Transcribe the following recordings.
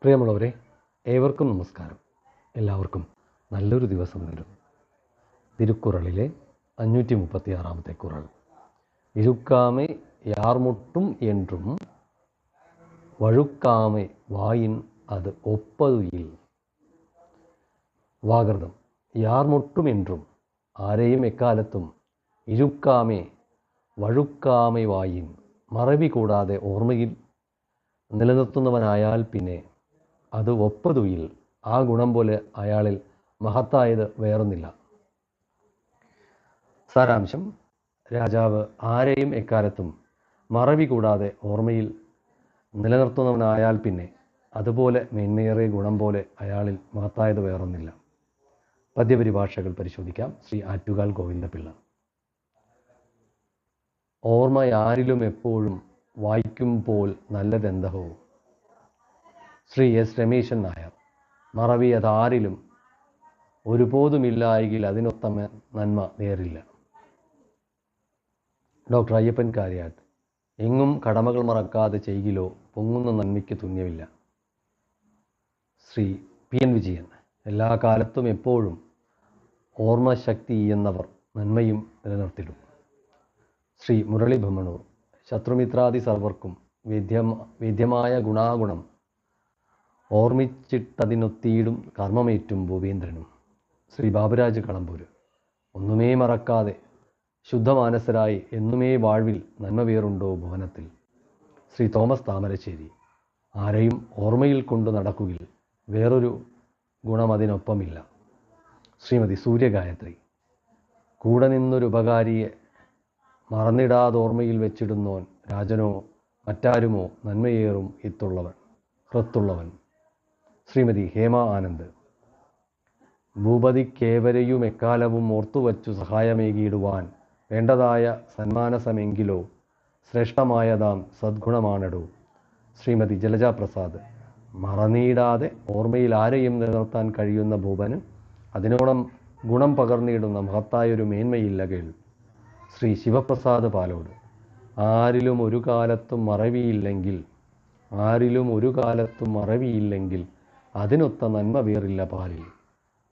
പ്രിയമുള്ളവരെ, ഏവർക്കും നമസ്കാരം. എല്ലാവർക്കും നല്ലൊരു ദിവസം നേരുന്നു. തിരുക്കുറളിലെ 536 കുറൾ. ഇരുക്കാമെ യാർമുട്ടും എന്നും വഴുക്കാമെ വായിൻ അത് ഒപ്പതുയിൽ. വാകൃതം. യാർമുട്ടും എന്നും ആരെയും എക്കാലത്തും ഇരുക്കാമെ വഴുക്കാമെ വായിൻ മറവി കൂടാതെ ഓർമ്മയിൽ നിലനിർത്തുന്നവനായാൽ പിന്നെ അത് ഒപ്പതുയിൽ, ആ ഗുണം പോലെ അയാളിൽ മഹത്തായത് വേറൊന്നില്ല. സാരാംശം: രാജാവ് ആരെയും എക്കാലത്തും മറവി കൂടാതെ ഓർമ്മയിൽ നിലനിർത്തുന്നവനായാൽ പിന്നെ അതുപോലെ മേന്മയേറിയ ഗുണം പോലെ അയാളിൽ മഹത്തായത് വേറൊന്നില്ല. പദ്യപരിഭാഷകൾ പരിശോധിക്കാം. ശ്രീ ആറ്റുകാൽ ഗോവിന്ദപിള്ള. ഓർമ്മയാരിലും എപ്പോഴും വായിക്കുമ്പോൾ നല്ലതെന്തഹോ. ശ്രീ എസ് രമേശൻ നായർ. മറവി അതാരിലും ഒരുപോതുമില്ലായെങ്കിൽ അതിനൊത്ത നന്മ വേറില്ല. ഡോക്ടർ അയ്യപ്പൻ കാര്യാട്ട്. എങ്ങും കടമകൾ മറക്കാതെ ചെയ്കിലോ പൊങ്ങുന്ന നന്മയ്ക്ക് തുല്യമില്ല. Shri P N Vijayan. എല്ലാ കാലത്തും എപ്പോഴും ഓർമ്മശക്തി എന്നവർ നന്മയും നിലനിർത്തിടും. ശ്രീ മുരളി ഭമണൂർ. ശത്രുമിത്രാദി സർവർക്കും വേദ്യമായ ഗുണാഗുണം ഓർമ്മിച്ചിട്ടതിനൊത്തിയിടും കർമ്മമേറ്റും ഭൂപേന്ദ്രനും. ശ്രീ ബാബുരാജ് കളമ്പൂര്. ഒന്നുമേ മറക്കാതെ ശുദ്ധമാനസരായി എന്നുമേ വാഴ്വിൽ നന്മ വേറുണ്ടോ ഭുവനത്തിൽ. ശ്രീ തോമസ് താമരശ്ശേരി. ആരെയും ഓർമ്മയിൽ കൊണ്ടു നടക്കുകിൽ വേറൊരു ഗുണം അതിനൊപ്പമില്ല. ശ്രീമതി സൂര്യഗായത്രി. കൂടെ നിന്നൊരു ഉപകാരിയെ മറന്നിടാതോർമ്മയിൽ വെച്ചിടുന്നോൻ രാജനോ മറ്റാരുമോ നന്മയേറും ഹൃത്തുള്ളവൻ. ശ്രീമതി ഹേമ ആനന്ദ്. ഭൂപതിക്കേവരെയും എക്കാലവും ഓർത്തുവച്ചു സഹായമേകിയിടുവാൻ വേണ്ടതായ സന്മാനസമെങ്കിലോ ശ്രേഷ്ഠമായതാം സദ്ഗുണമാണടോ. ശ്രീമതി ജലജ പ്രസാദ്. മറന്നീടാതെ ഓർമ്മയിൽ ആരെയും നിലനിർത്താൻ കഴിയുന്ന ഭൂപന് അതിനോളം ഗുണം പകർന്നിടുന്ന മഹത്തായൊരു മേന്മയില്ല കേൾ. ശ്രീ ശിവപ്രസാദ് പാലോട്. ആരിലും ഒരു കാലത്തും മറവിയില്ലെങ്കിൽ അതിനൊത്ത നന്മ വേറില്ല പാലിൽ.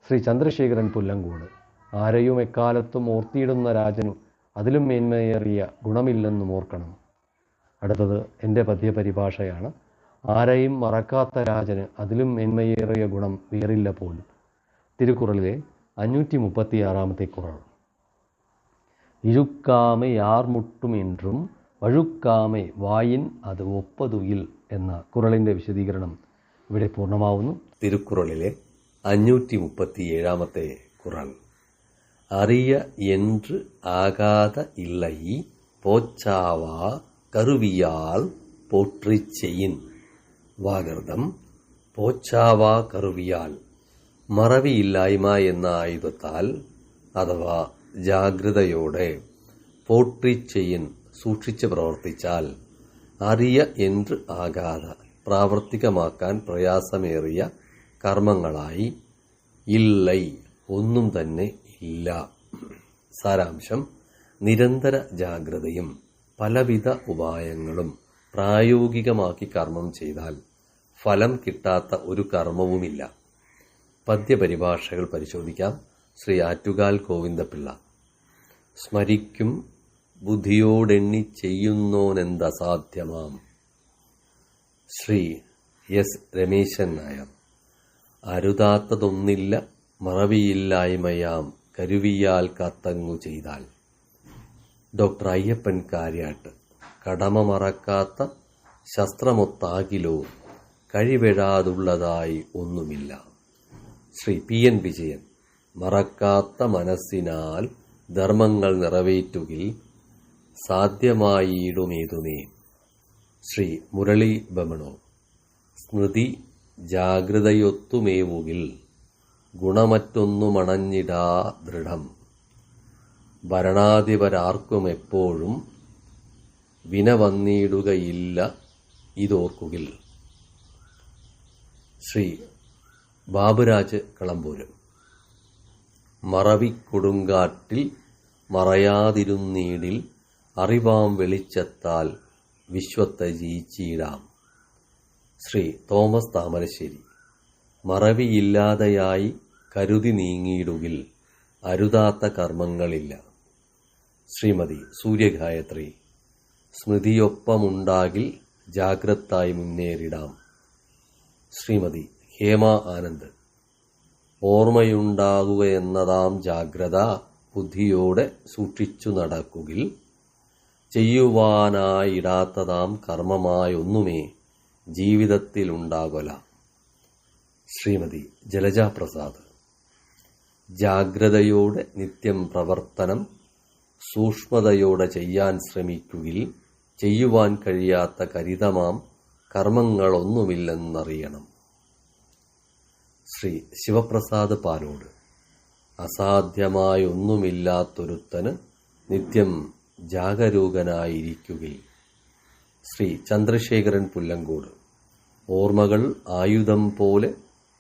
ശ്രീ ചന്ദ്രശേഖരൻ പുല്ലങ്കോട്. ആരെയും എക്കാലത്തും ഓർത്തിയിടുന്ന രാജനും അതിലും മേന്മയേറിയ ഗുണമില്ലെന്നും ഓർക്കണം. അടുത്തത് എൻ്റെ പദ്യപരിഭാഷയാണ്. ആരെയും മറക്കാത്ത രാജന് അതിലും മേന്മയേറിയ ഗുണം വേറില്ല പോൽ. തിരുക്കുറളിലെ 536 കുറൾ. ഇരുക്കാമെ യാർമുട്ടും എന്നും വഴുക്കാമെ വായിൻ അത് ഒപ്പതുയിൽ എന്ന കുറളിൻ്റെ വിശദീകരണം ഇവിടെ പൂർണ്ണമാവുന്നു. തിരുക്കുറളിലെ 537 കുറൾ. അറിയ என்று ஆகாத இல்லை போச்சாவா கருவியால் போற்றிச் செய்யின். വാകൃതം. പോച്ചാവാ കറുവിയാൽ, മറവിയില്ലായ്മ എന്ന ആയുധത്താൽ അഥവാ ജാഗ്രതയോടെ, പോற்றிച്ചെയ്യൻ സൂക്ഷിച്ച് പ്രവർത്തിച്ചാൽ, അറിയ என்று ആകാത പ്രാവർത്തികമാക്കാൻ പ്രയാസമേറിയ കർമ്മങ്ങളായി, ഇല്ലൈ ഒന്നും തന്നെ ഇല്ല. സാരാംശം: നിരന്തര ജാഗ്രതയും പലവിധ ഉപായങ്ങളും പ്രായോഗികമാക്കി കർമ്മം ചെയ്താൽ ഫലം കിട്ടാത്ത ഒരു കർമ്മവുമില്ല. പദ്യപരിഭാഷകൾ പരിശോധിക്കാം. ശ്രീ ആറ്റുകാൽ ഗോവിന്ദപിള്ള. സ്മരിക്കും ബുദ്ധിയോടെണ്ണി ചെയ്യുന്നോനെന്തസാധ്യമാം. ശ്രീ എസ് രമേശൻ നായർ. അരുതാത്തതൊന്നില്ല മറവിയില്ലായ്മയാം കരുവിയാൽ കാത്തങ്ങു ചെയ്താൽ. ഡോക്ടർ അയ്യപ്പൻ കാര്യാട്ട്. കടമ മറക്കാത്ത ശസ്ത്രമൊത്താകിലോ കഴിവെഴാതുള്ളതായി ഒന്നുമില്ല. Shri P N Vijayan. മറക്കാത്ത മനസ്സിനാൽ ധർമ്മങ്ങൾ നിറവേറ്റുകിൽ സാധ്യമായിടുമേതുമേ. ശ്രീ മുരളി ബമണോ. സ്മൃതി ജാഗ്രതയൊത്തുമേവുകിൽ ഗുണമറ്റൊന്നുമണഞ്ഞിടാ ദൃഢം. ഭരണാധിപരാർക്കുമെപ്പോഴും വിന വന്നിടുകയില്ല ഇതോർക്കുകിൽ. ശ്രീ ബാബുരാജ് കളമ്പൂര്. മറവിക്കൊടുങ്കാട്ടിൽ മറയാതിരുന്നീടിൽ അറിവാം വെളിച്ചത്താൽ വിശ്വത്തെ ജയിച്ചിടാം. ശ്രീ തോമസ് താമരശ്ശേരി. മറവിയില്ലാതെയായി കരുതി നീങ്ങിയിടുകിൽ അരുതാത്ത കർമ്മങ്ങളില്ല. ശ്രീമതി സൂര്യഗായത്രി. സ്മൃതിയൊപ്പമുണ്ടാകിൽ ജാഗ്രതായി മുന്നേറിടാം. ശ്രീമതി ഹേമ ആനന്ദ്. ഓർമ്മയുണ്ടാകുകയെന്നതാം ജാഗ്രത ബുദ്ധിയോടെ സൂക്ഷിച്ചു നടക്കുകിൽ ചെയ്യുവാനായിടാത്തതാം കർമ്മമായൊന്നുമേ ജീവിതത്തിലുണ്ടാകൊല. ശ്രീമതി ജലജ പ്രസാദ്. ജാഗ്രതയോടെ നിത്യം പ്രവർത്തനം സൂക്ഷ്മതയോടെ ചെയ്യാൻ ശ്രമിക്കുകിൽ ചെയ്യുവാൻ കഴിയാത്ത കരിതമാം കർമ്മങ്ങളൊന്നുമില്ലെന്നറിയണം. ശ്രീ ശിവപ്രസാദ് പാലോട്. അസാധ്യമായൊന്നുമില്ലാത്തൊരുത്തന് നിത്യം ജാഗരൂകനായിരിക്കുകിൽ. ശ്രീ ചന്ദ്രശേഖരൻ പുല്ലങ്കോട്. ഓർമ്മകൾ ആയുധം പോലെ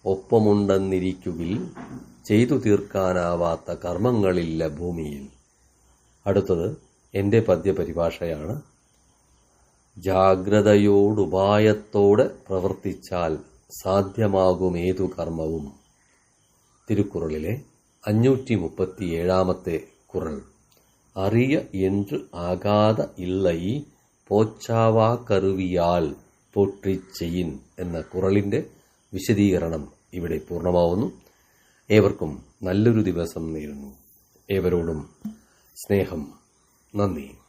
ഒപ്പമുണ്ടെന്നിരിക്കുകിൽ ചെയ്തു തീർക്കാനാവാത്ത കർമ്മങ്ങളില്ല ഭൂമിയിൽ. അടുത്തത് എൻ്റെ പദ്യപരിഭാഷയാണ്. ജാഗ്രതയോടുപായത്തോടെ പ്രവർത്തിച്ചാൽ സാധ്യമാകുമേതു കർമ്മവും. തിരുക്കുറളിലെ 537 കുറൾ. അറിയ என்று ആകാത ഇള്ളൈ പോച്ചാവാ കറുവിയാൽ പോற்றிച്ചെയ്യിൻ എന്ന കുറളിൻ്റെ വിശദീകരണം ഇവിടെ പൂർണ്ണമാവുന്നു. ഏവർക്കും നല്ലൊരു ദിവസം നേരുന്നു. ഏവരോടും സ്നേഹം. നന്ദി.